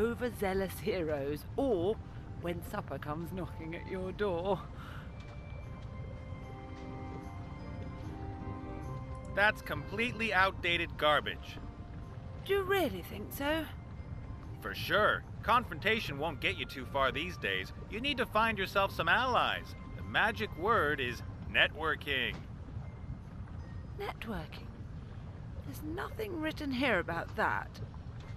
overzealous heroes, or when supper comes knocking at your door. That's completely outdated garbage. Do you really think so? For sure. Confrontation won't get you too far these days. You need to find yourself some allies. The magic word is networking. Networking? There's nothing written here about that.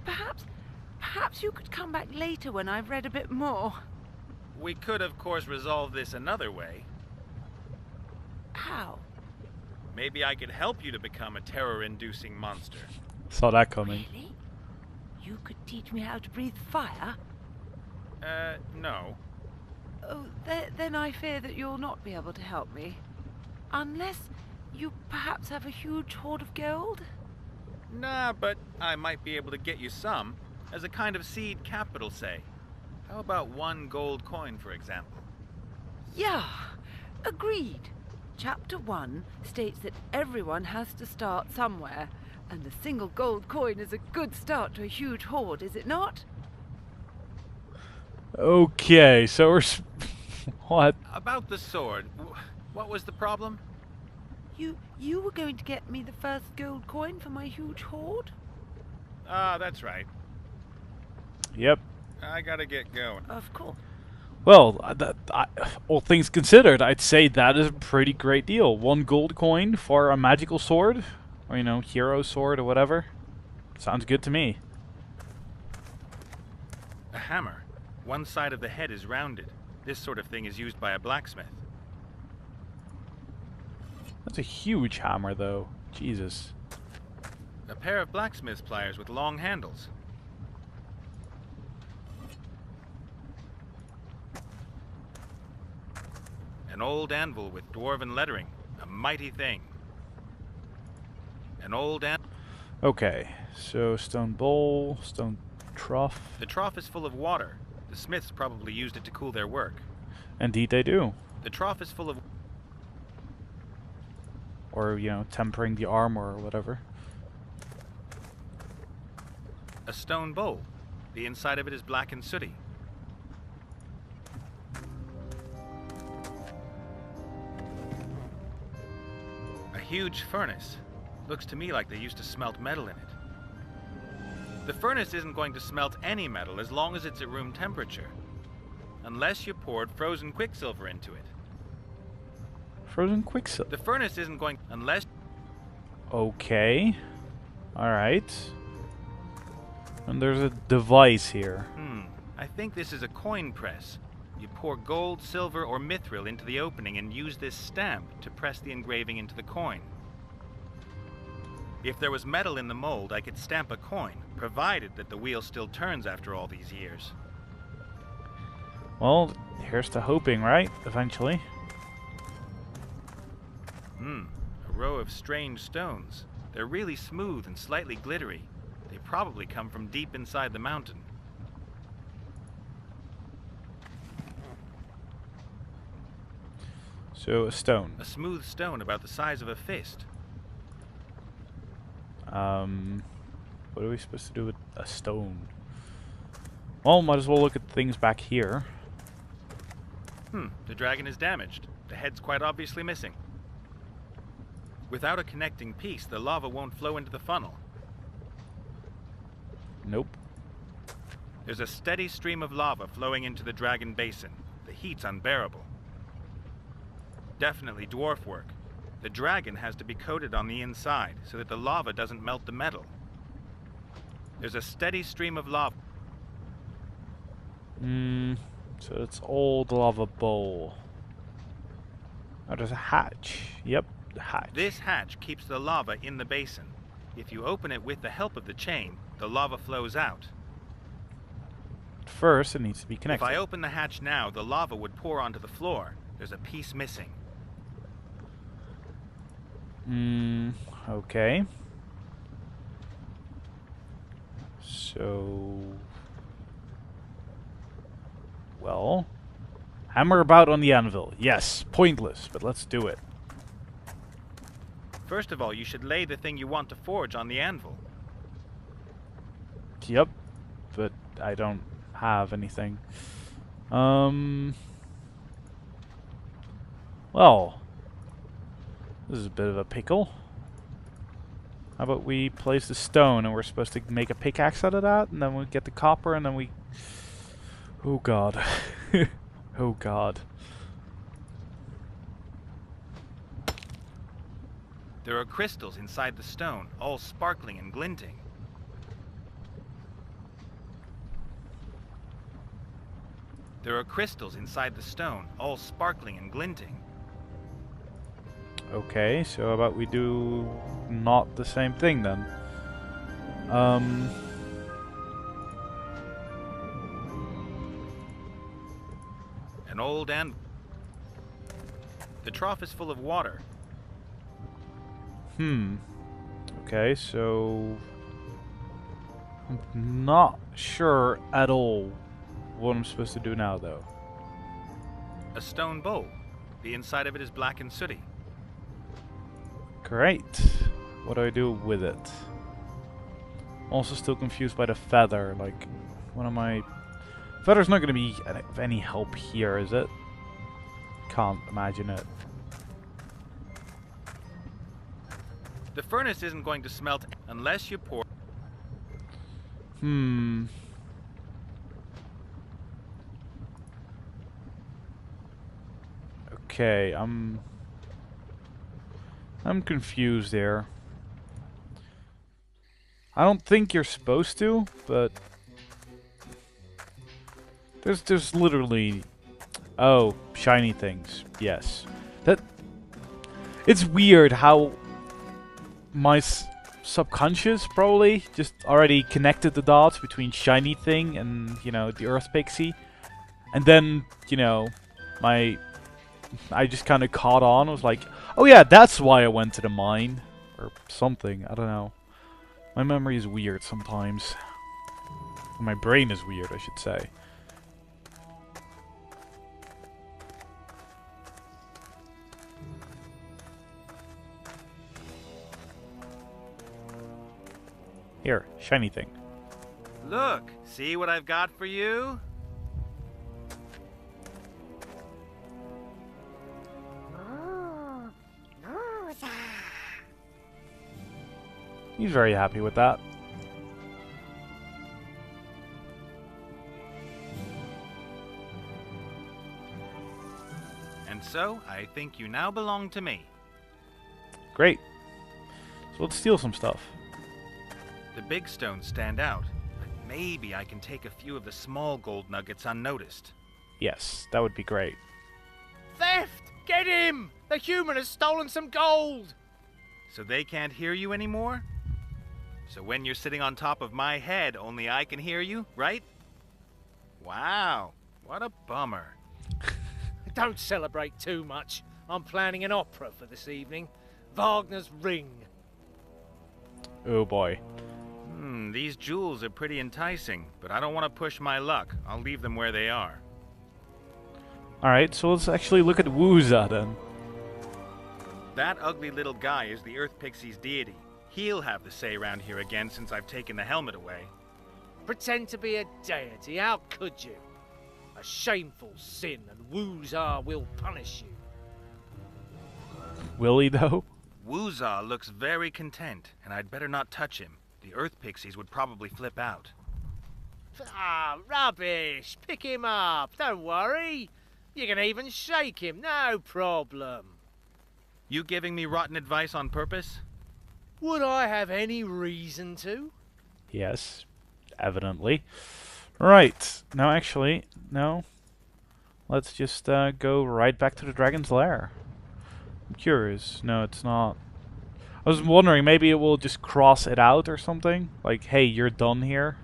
Perhaps you could come back later when I've read a bit more. We could, of course, resolve this another way. How? Maybe I could help you to become a terror-inducing monster. Saw that coming. Really? You could teach me how to breathe fire? No. Oh, then I fear that you'll not be able to help me. Unless you perhaps have a huge hoard of gold? Nah, but I might be able to get you some. As a kind of seed capital, say. How about 1 gold coin, for example? Yeah, agreed. Chapter 1 states that everyone has to start somewhere, and a single gold coin is a good start to a huge hoard, is it not? Okay, so we're... what? About the sword, what was the problem? You were going to get me the first gold coin for my huge hoard? Ah, that's right. Yep. I gotta get going. Of course. Well, all things considered, I'd say that is a pretty great deal. 1 gold coin for a magical sword, or, you know, hero sword or whatever. Sounds good to me. A hammer. One side of the head is rounded. This sort of thing is used by a blacksmith. That's a huge hammer, though. Jesus. A pair of blacksmith's pliers with long handles. An old anvil with dwarven lettering. A mighty thing. An old anvil. Okay, so stone bowl, stone trough. The trough is full of water. The smiths probably used it to cool their work. Indeed they do. The trough is full of... Or, you know, tempering the armor or whatever. A stone bowl. The inside of it is black and sooty. A huge furnace. Looks to me like they used to smelt metal in it. The furnace isn't going to smelt any metal as long as it's at room temperature. Unless you poured frozen quicksilver into it. Frozen quicksilver. The furnace isn't going... unless... Okay. Alright. And there's a device here. I think this is a coin press. You pour gold, silver, or mithril into the opening and use this stamp to press the engraving into the coin. If there was metal in the mold, I could stamp a coin, provided that the wheel still turns after all these years. Well, here's to hoping, right? Eventually. A row of strange stones. They're really smooth and slightly glittery. They probably come from deep inside the mountain. So, a stone. A smooth stone about the size of a fist. What are we supposed to do with a stone? Well, might as well look at things back here. The dragon is damaged. The head's quite obviously missing. Without a connecting piece, the lava won't flow into the funnel. Nope. There's a steady stream of lava flowing into the dragon basin. The heat's unbearable. Definitely dwarf work. The dragon has to be coated on the inside so that the lava doesn't melt the metal. There's a steady stream of lava. So it's old lava bowl. Oh, there's a hatch. Yep, the hatch. This hatch keeps the lava in the basin. If you open it with the help of the chain, the lava flows out. First, it needs to be connected. If I open the hatch now, the lava would pour onto the floor. There's a piece missing. Okay. So... Well... Hammer about on the anvil. Yes, pointless, but let's do it. First of all, you should lay the thing you want to forge on the anvil. Yep. but I don't have anything. Well, this is a bit of a pickle. How about we place the stone and we're supposed to make a pickaxe out of that, and then we get the copper, and then we... Oh god. Oh god. There are crystals inside the stone, all sparkling and glinting. There are crystals inside the stone, all sparkling and glinting. Okay, so how about we do not the same thing then? An old and... The trough is full of water. Okay, so... I'm not sure at all what I'm supposed to do now, though. A stone bowl. The inside of it is black and sooty. Great. What do I do with it? Also still confused by the feather. Like, what am I... Feather's not going to be of any help here, is it? Can't imagine it. The furnace isn't going to smelt unless you pour... Okay, I'm confused there. I don't think you're supposed to, but there's literally... Oh, shiny things. Yes. It's weird how my subconscious probably just already connected the dots between shiny thing and, you know, the earth pixie. And then, you know, I just kind of caught on. I was like, oh yeah, that's why I went to the mine. Or something. I don't know. My memory is weird sometimes. My brain is weird, I should say. Here, shiny thing. Look, see what I've got for you? He's very happy with that. And so, I think you now belong to me. Great. So let's steal some stuff. The big stones stand out, but maybe I can take a few of the small gold nuggets unnoticed. Yes, that would be great. Theft! Get him! The human has stolen some gold! So they can't hear you anymore? So when you're sitting on top of my head, only I can hear you, right? Wow, what a bummer. Don't celebrate too much. I'm planning an opera for this evening. Wagner's Ring. Oh boy. These jewels are pretty enticing, but I don't want to push my luck. I'll leave them where they are. Alright, so let's actually look at Wuza then. That ugly little guy is the Earth Pixie's deity. He'll have the say around here again since I've taken the helmet away. Pretend to be a deity, how could you? A shameful sin, and Wuza will punish you. Will he though? Wuza looks very content, and I'd better not touch him. The Earth Pixies would probably flip out. Ah, rubbish! Pick him up, don't worry. You can even shake him, no problem. You giving me rotten advice on purpose? Would I have any reason to? Yes, evidently. Right, now actually, no. Let's just go right back to the dragon's lair. I'm curious. No, it's not. I was wondering, maybe it will just cross it out or something. Like, hey, you're done here.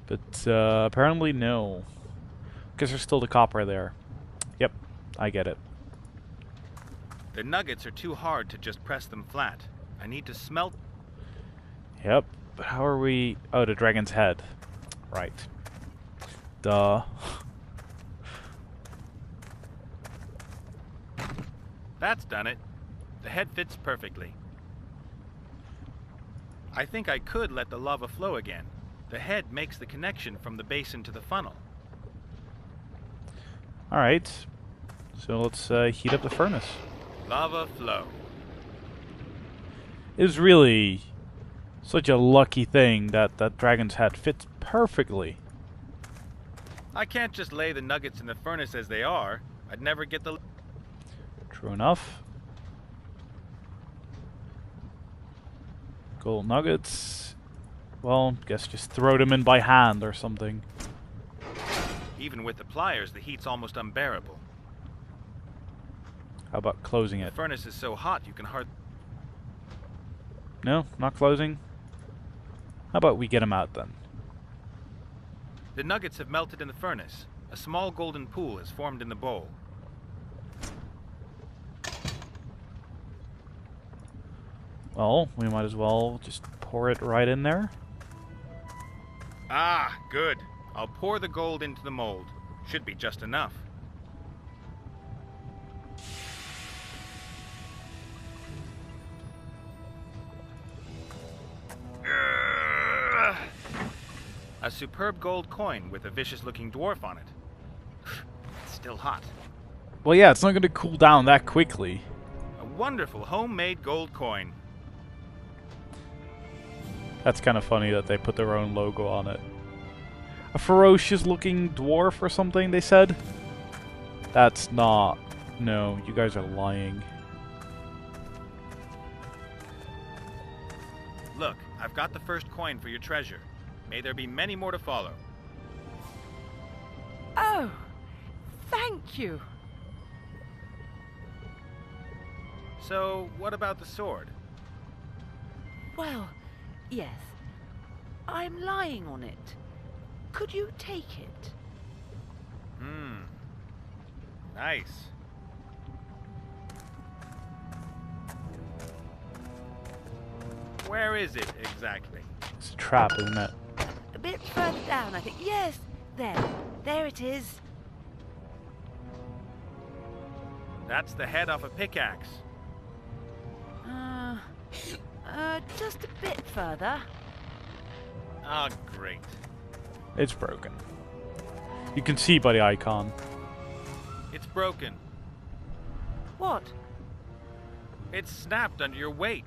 But apparently no. Because there's still the copper there. Yep, I get it. The nuggets are too hard to just press them flat. I need to smelt... Yep, but how are we... Oh, the dragon's head. Right. Duh. That's done it. The head fits perfectly. I think I could let the lava flow again. The head makes the connection from the basin to the funnel. Alright. So let's heat up the furnace. Lava flow. It is really such a lucky thing that that dragon's head fits perfectly. I can't just lay the nuggets in the furnace as they are. I'd never get the... True enough. Gold nuggets. Well, guess just throw them in by hand or something. Even with the pliers, the heat's almost unbearable. How about closing The it? furnace is so hot you can hardly... No, not closing. How about we get them out then? The nuggets have melted in the furnace. A small golden pool has formed in the bowl. Well, we might as well just pour it right in there. Ah, good. I'll pour the gold into the mold. Should be just enough. A superb gold coin with a vicious-looking dwarf on it. It's still hot. Well, yeah, it's not going to cool down that quickly. A wonderful homemade gold coin. That's kind of funny that they put their own logo on it. A ferocious-looking dwarf or something, they said? That's not... No, you guys are lying. Look, I've got the first coin for your treasure. May there be many more to follow. Oh, thank you. So, what about the sword? Well, yes. I'm lying on it. Could you take it? Nice. Where is it exactly? It's a trap, isn't it? A bit further down, I think. Yes, there. There it is. That's the head off a pickaxe. Just a bit further. Ah, great. It's broken. You can see by the icon. It's broken. What? It's snapped under your weight.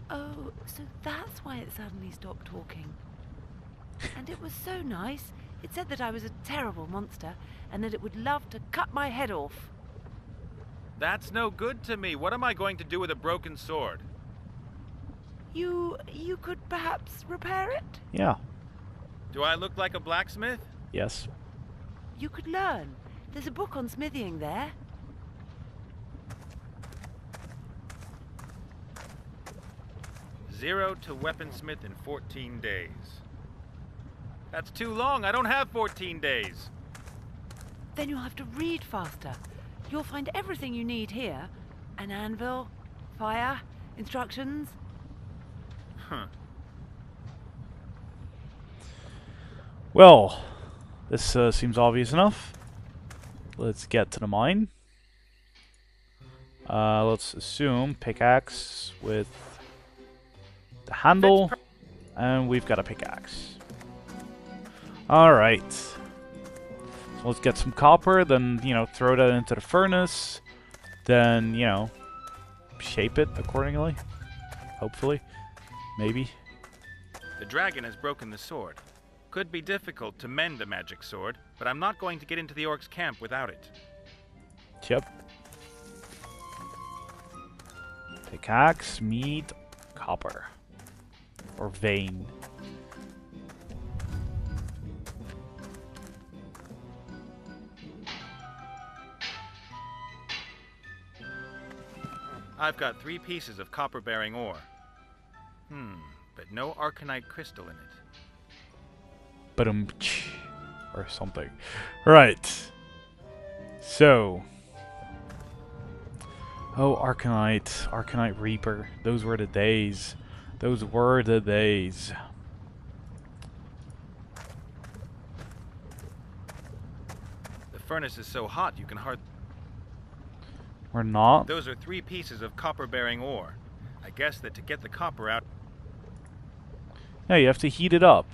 Oh, so that's why it suddenly stopped talking. And it was so nice. It said that I was a terrible monster and that it would love to cut my head off. That's no good to me. What am I going to do with a broken sword? You could perhaps repair it? Yeah. Do I look like a blacksmith? Yes. You could learn. There's a book on smithing there. Zero to weaponsmith in 14 days. That's too long. I don't have 14 days. Then you'll have to read faster. You'll find everything you need here. An anvil, fire, instructions. Huh. Well, this seems obvious enough. Let's get to the mine. Let's assume pickaxe with the handle, and we've got a pickaxe. Alright. So let's get some copper, then, throw that into the furnace. Then, shape it accordingly. Hopefully. Maybe. The dragon has broken the sword. Could be difficult to mend a magic sword, but I'm not going to get into the orc's camp without it. Yep. Pickaxe, meat, copper. Or vein. I've got 3 pieces of copper-bearing ore. But no arcanite crystal in it. Ba-dum, or something. Right. So. Oh, Arcanite. Arcanite Reaper. Those were the days. Those were the days. The furnace is so hot you can hardly... We're not. Those are 3 pieces of copper-bearing ore. I guess that to get the copper out... Yeah, you have to heat it up.